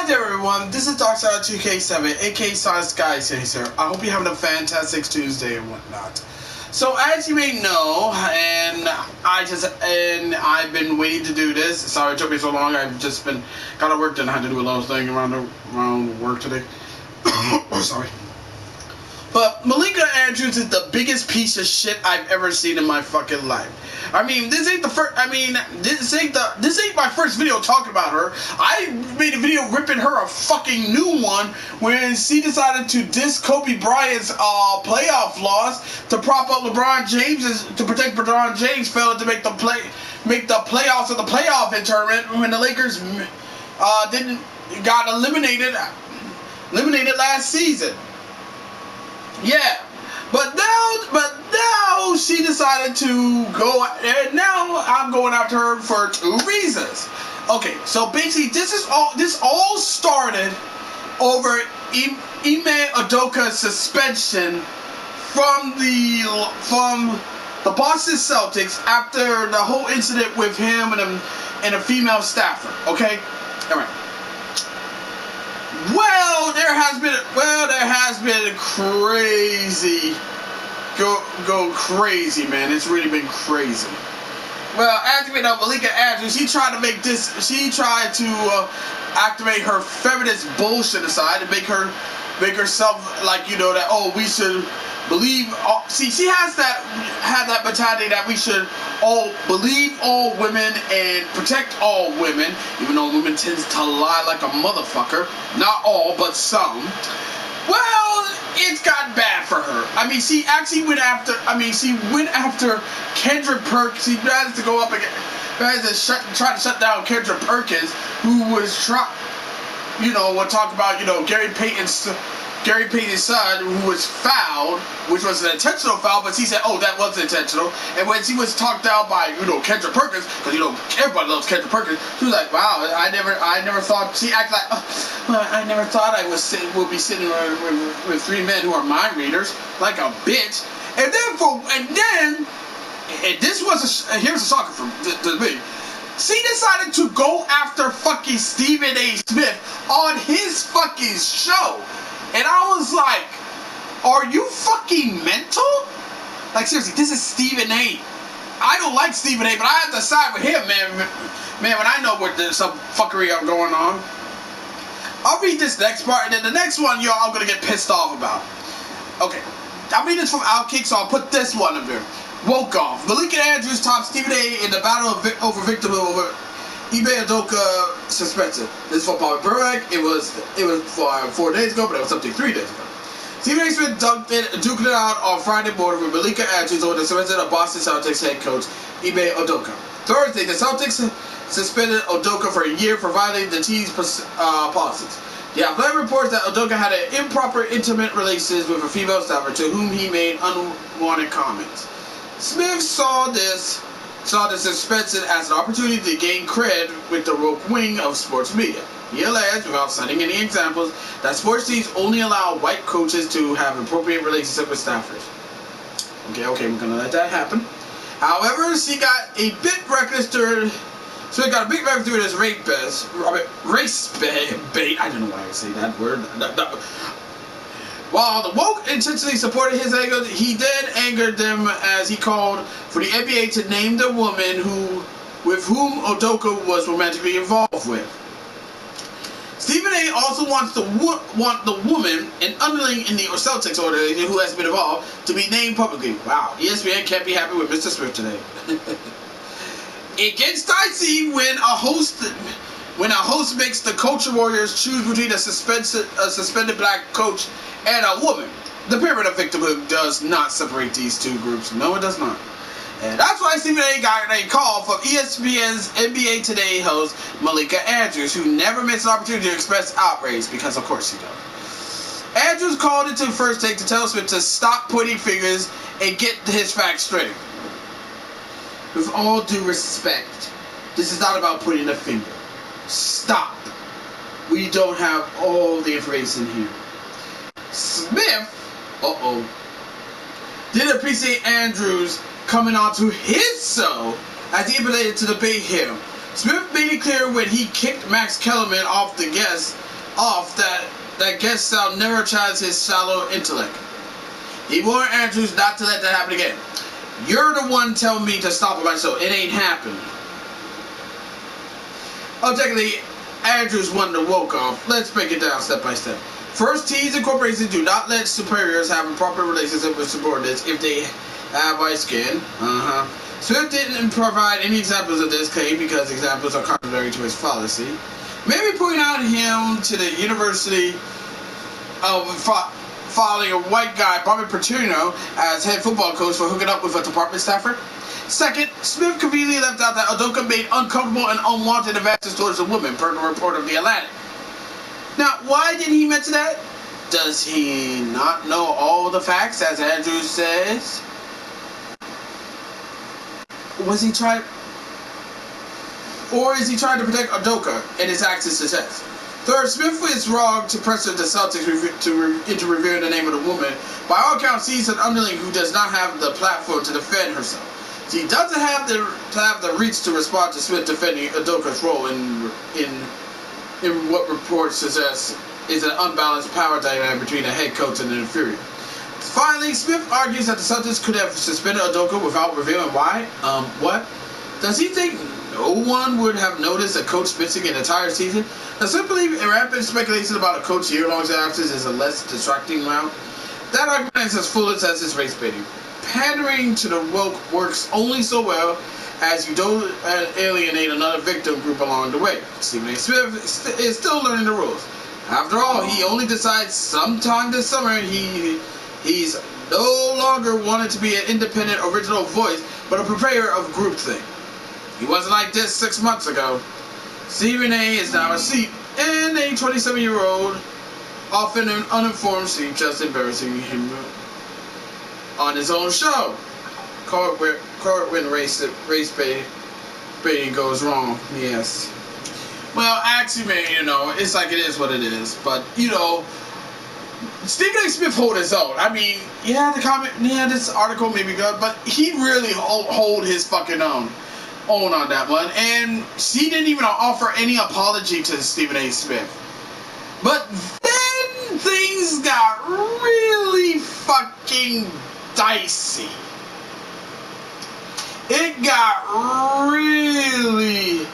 Hi there everyone, this is Darkside2K7, aka Science Guy here. I hope you're having a fantastic Tuesday and whatnot. So as you may know, I've been waiting to do this. Sorry it took me so long. I've just been got to work and I had to do a lot of things around work today. Sorry. But Malika Andrews is the biggest piece of shit I've ever seen in my fucking life. I mean, this ain't my first video talking about her. I made a video ripping her a fucking new one when she decided to diss Kobe Bryant's playoff loss to prop up LeBron James to protect LeBron James failing to make the playoffs of the playoff tournament when the Lakers got eliminated last season. Yeah, but now she decided to go, and now I'm going after her for two reasons. Okay, so basically this all started over Ime Udoka's suspension from the Boston Celtics after the whole incident with him and a female staffer. Okay, all right. Well, there has been crazy, go crazy, man. It's really been crazy. Well, as you know, Malika Andrews, she tried to activate her feminist bullshit aside and make herself like, you know, that, oh, we should believe. See, she had that mentality that we should all believe all women and protect all women, even though women tend to lie like a motherfucker. Not all, but some. Well, it's got bad for her. I mean, she actually went after. Kendrick Perkins. She managed to go up again, try to shut down Kendrick Perkins, who was we'll talk about, Gary Payton's son, who was fouled, which was an intentional foul, but she said, oh, that wasn't intentional. And when she was talked down by, Kendrick Perkins, because, everybody loves Kendrick Perkins, she was like, wow, I never thought, she acted like, well, I never thought I would be sitting with three men who are mind readers, like a bitch. And then, here's a shocker to me. She decided to go after fucking Stephen A. Smith on his fucking show. And I was like, are you fucking mental? Like, seriously, this is Stephen A. I don't like Stephen A, but I have to side with him, man. Man, when I know what there's some fuckery going on. I'll read this next part, and then the next one, I'm going to get pissed off about. Okay, I'll read this from Outkick, so I'll put this one up there. Woke off. Malika Andrews topped Stephen A in the battle over victimhood over Ime Udoka suspension. This is for Bobby Burek. It was 4 days ago, but it was something 3 days ago. Stephen A. Smith duked it out on Friday morning with Malika Andrews over the suspension of Boston Celtics head coach Ime Udoka. Thursday, the Celtics suspended Udoka for a year for violating the team's policies. The Athletic reports that Udoka had an improper intimate relations with a female staffer to whom he made unwanted comments. Smith saw the suspension as an opportunity to gain cred with the woke wing of sports media. He alleged, without citing any examples, that sports teams only allow white coaches to have appropriate relationships with staffers. Okay, we're gonna let that happen. However, she got a bit reckless during this race bait. I don't know why I say that word. While the woke intentionally supported his anger, he then angered them as he called for the NBA to name the woman with whom Udoka was romantically involved with. Stephen A. also wants the woman, an underling in the Celtics organization who has been involved, to be named publicly. Wow, ESPN can't be happy with Mr. Smith today. It gets dicey when a host makes the culture warriors choose between a suspended black coach and a woman. The pyramid of victimhood does not separate these two groups. No, it does not. And that's why Stephen A. got a call from ESPN's NBA Today host Malika Andrews, who never missed an opportunity to express outrage, because of course she does. Andrews called into First Take to tell Smith to stop pointing fingers and get his facts straight. With all due respect, this is not about pointing a finger. Stop. We don't have all the information here. Smith, didn't appreciate Andrews coming onto his show as he appeared to debate him. Smith made it clear when he kicked Max Kellerman off the guest off that guest style never challenged his shallow intellect. He warned Andrews not to let that happen again. You're the one telling me to stop it myself. It ain't happening. Objectively, Andrews won the woke off. Let's break it down step by step. First, teams and corporations do not let superiors have a proper relationship with subordinates if they have white skin. Smith didn't provide any examples of this claim because examples are contrary to his fallacy. Maybe point out him to the University of following a white guy, Bobby Petrino, as head football coach for hooking up with a department staffer. Second, Smith conveniently left out that Udoka made uncomfortable and unwanted advances towards a woman, per the report of The Atlantic. Now, why did he mention that? Does he not know all the facts, as Andrews says? Was he trying... Or is he trying to protect Udoka and his access to sex? Third, Smith is wrong to pressure the Celtics into revealing the name of the woman. By all accounts, he's an underling who does not have the platform to defend herself. He doesn't have the reach to respond to Smith defending Udoka's role in what reports suggest is an unbalanced power dynamic between a head coach and an inferior. Finally, Smith argues that the Celtics could have suspended Udoka without revealing why. What? Does he think no one would have noticed a coach missing an entire season? Now, simply rampant speculation about a coach year-long absence is a less distracting route. That argument is as foolish as his race baiting. Pandering to the woke works only so well as you don't alienate another victim group along the way. Stephen A. Smith is still learning the rules. After all, he only decides sometime this summer he's no longer wanted to be an independent original voice, but a purveyor of groupthink. He wasn't like this 6 months ago. Stephen A. is now a seat, and a 27-year-old, often an uninformed sheep, just embarrassing him on his own show. Caught when race baiting goes wrong. Yes. Well, actually, man, it's like it is what it is. But, Stephen A. Smith hold his own. I mean, this article may be good, but he really hold his fucking own on that one. And she didn't even offer any apology to Stephen A. Smith. But then things got really fucking dicey. It got really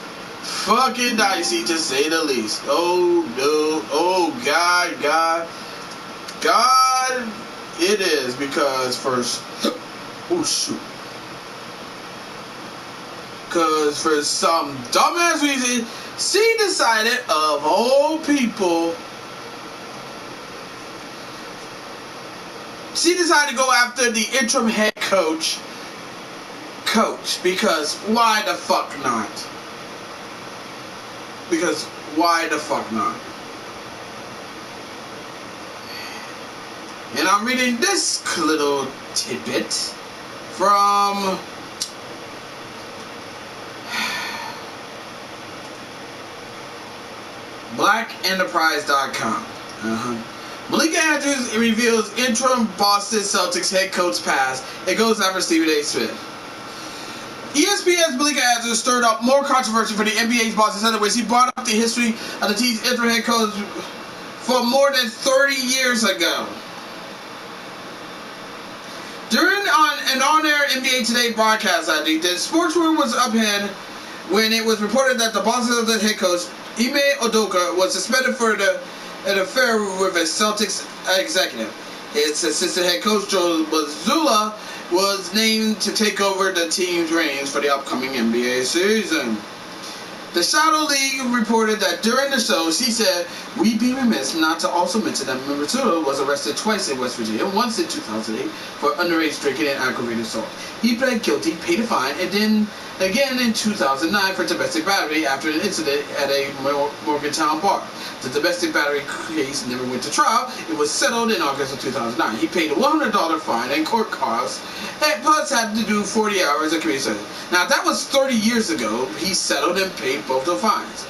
fucking dicey, to say the least. Oh no, oh God, it is, because first, oh shoot, because for some dumbass reason, she decided, of all people, she decided to go after the interim head coach, because why the fuck not? Because why the fuck not? And I'm reading this little tidbit from blackenterprise.com. Malika Andrews reveals interim Boston Celtics head coach pass. It goes after Stephen A. Smith. ESPN's Malika Andrews stirred up more controversy for the NBA's Boston Celtics, where she brought up the history of the team's interim head coach for more than 30 years ago. During an on-air NBA Today broadcast, the sports room was upended when it was reported that the Boston Celtics head coach, Ime Udoka, was suspended for an affair with a Celtics executive. His assistant head coach, Joe Mazzulla, was named to take over the team's reins for the upcoming NBA season. The Shadow League reported that during the show, she said, "We'd be remiss not to also mention that Mazzulla was arrested twice in West Virginia, once in 2008 for underage drinking and aggravated assault. He pled guilty, paid a fine, and then again in 2009 for domestic battery after an incident at a Morgantown bar. The domestic battery case never went to trial. It was settled in August of 2009. He paid a $100 fine and court costs, and plus had to do 40 hours of community service. Now, that was 30 years ago. He settled and paid both the fines.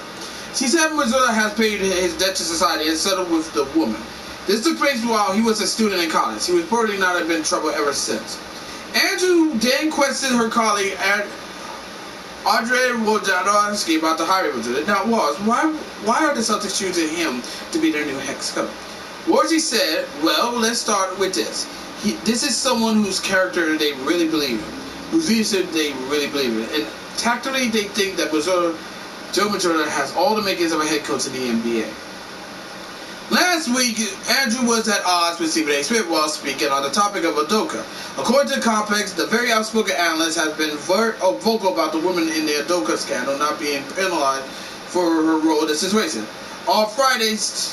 She said Mazzulla has paid his debt to society and settled with the woman. This took place while he was a student in college. He was reportedly not have been in trouble ever since. Andrew then questioned her colleague Andre Wojnarowski about to hire him. Now, Walls, why are the Celtics choosing him to be their new head coach? Wojnarowski said, well, let's start with this. This is someone whose character they really believe in, whose leadership they really believe in. And tactically, they think that Joe Mazzulla has all the makings of a head coach in the NBA. Last week, Andrew was at odds with Stephen A. Smith while speaking on the topic of Udoka. According to Complex, the very outspoken analyst has been vocal about the woman in the Udoka scandal not being penalized for her role in the situation. On Friday's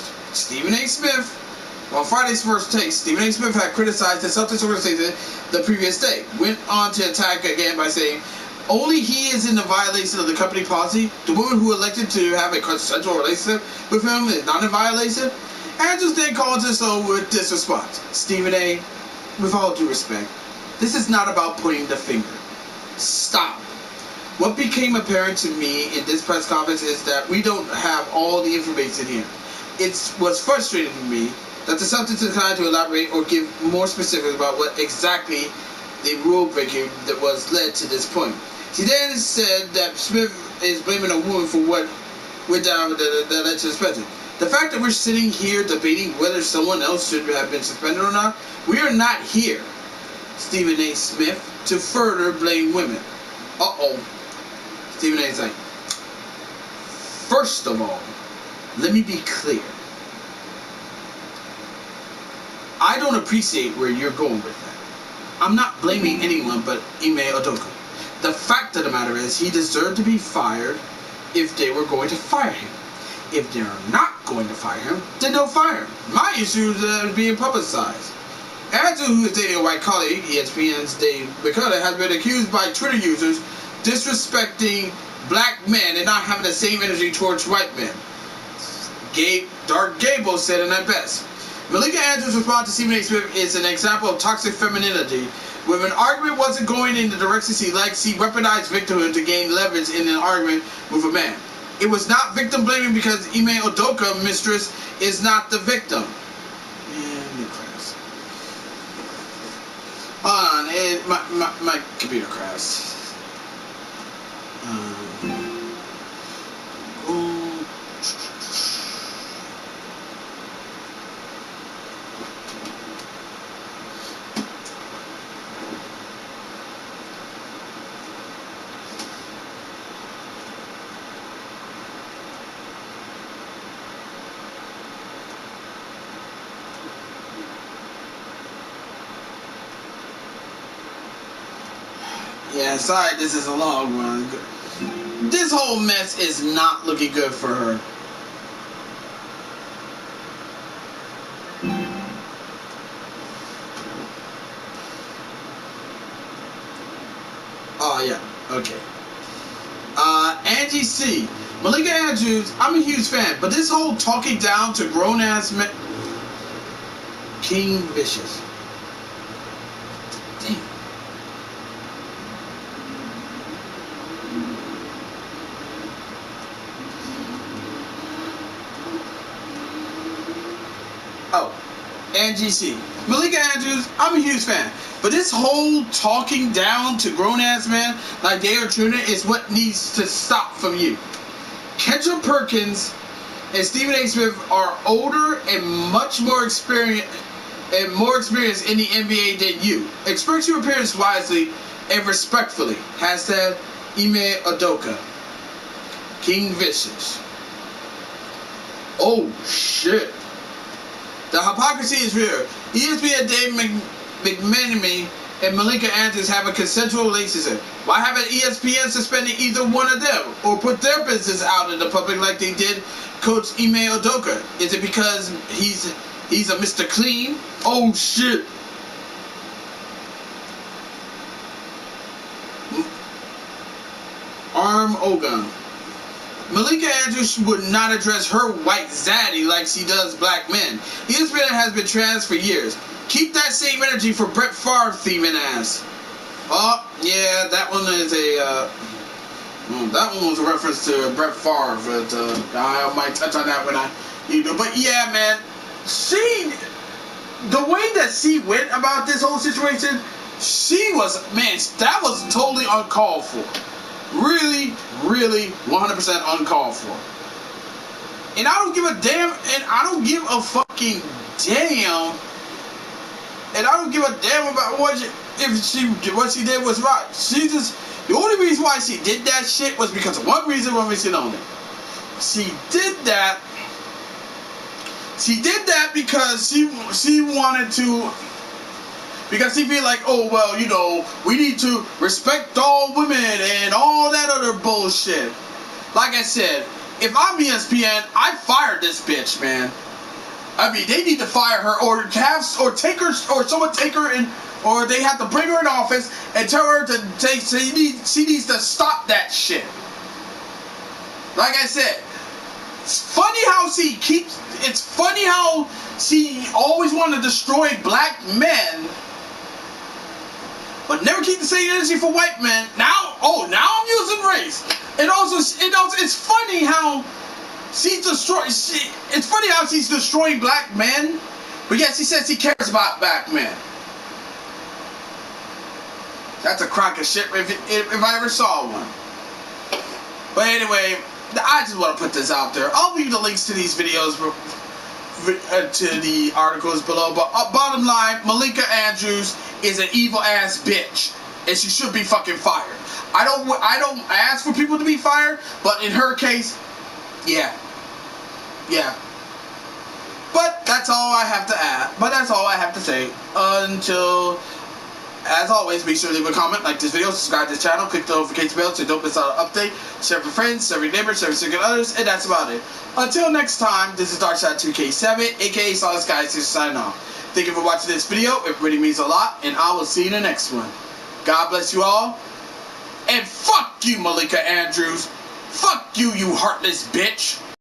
first take, Stephen A. Smith had criticized the Celtics organization the previous day. Went on to attack again by saying, only he is in the violation of the company policy. The woman who elected to have a consensual relationship with him is not in violation. Andrews then called us over with this response. Stephen A., with all due respect, this is not about pointing the finger. Stop. What became apparent to me in this press conference is that we don't have all the information here. It was frustrating to me that the Celtics declined to elaborate or give more specifics about what exactly the rule breaking that was led to this point. She then said that Smith is blaming a woman for what went down that led to the suspension. The fact that we're sitting here debating whether someone else should have been suspended or not, we are not here, Stephen A. Smith, to further blame women. Stephen A. is like, first of all, let me be clear. I don't appreciate where you're going with that. I'm not blaming anyone but Ime Udoka. The fact of the matter is he deserved to be fired if they were going to fire him. If they're not going to fire him, then don't fire him. My issue is being publicized. Andrew, who is dating a white colleague, ESPN's Dave McCullough, has been accused by Twitter users disrespecting black men and not having the same energy towards white men. Dark Gable said it at best. Malika Andrews' response to Stephen A. Smith is an example of toxic femininity. When an argument wasn't going in the direction she liked, she weaponized victimhood to gain leverage in an argument with a man. It was not victim blaming because Ime Udoka, mistress, is not the victim. Hold on, my computer crashed. Yeah, sorry, this is a long one. This whole mess is not looking good for her. Oh, yeah, okay. Angie C. Malika Andrews, I'm a huge fan, but this whole talking down to grown-ass men... King Vicious. Damn. Oh, Angie C. Malika Andrews, I'm a huge fan. But this whole talking down to grown-ass men like they are children is what needs to stop from you. Kendra Perkins and Stephen A. Smith are older and much more experienced in the NBA than you. Express your appearance wisely and respectfully. Hashtag Ime Udoka. King Vicious. Oh shit. The hypocrisy is real. ESPN Dave McManamy and Malika Andrews have a consensual relationship. Why haven't ESPN suspended either one of them or put their business out in the public like they did Coach Ime Udoka? Is it because he's a Mr. Clean? Oh shit. Arm Ogun. Malika Andrews would not address her white zaddy like she does black men. ESPN has been trans for years. Keep that same energy for Brett Favre thieving ass. Oh, yeah, that one is that one was a reference to Brett Favre, but I might touch on that when I need to. But yeah, man, the way that she went about this whole situation, that was totally uncalled for. really, really 100% uncalled for. And I don't give a damn, and I don't give a fucking damn, and I don't give a damn about what she did was right. She just, the only reason why she did that shit was because of one reason, one reason only. She did that because she wanted to, because she feel like, oh well, you know, we need to respect all women and all that other bullshit. Like I said, if I'm ESPN, I fired this bitch, man. I mean, they need to fire her, or take her, or someone take her in, or they have to bring her in office and tell her to take. She needs to stop that shit. Like I said, it's funny how she keeps. It's funny how she always wanted to destroy black men, but never keep the same energy for white men. Now I'm using race. And also, it's funny how it's funny how she's destroying black men, but yet she says she cares about black men. That's a crock of shit if I ever saw one. But anyway, I just want to put this out there. I'll leave the links to these videos to the articles below. But bottom line, Malika Andrews is an evil ass bitch, and she should be fucking fired. I don't ask for people to be fired, but in her case, yeah. But that's all I have to add. But that's all I have to say. Until, as always, be sure to leave a comment, like this video, subscribe to the channel, click the notification bell so you don't miss out on an update, share with friends, share with neighbors, share with significant others, and that's about it. Until next time, this is Darkshot2K7, aka Solid Sky 6 signing off. Thank you for watching this video. It really means a lot, and I will see you in the next one. God bless you all. And fuck you, Malika Andrews. Fuck you, you heartless bitch.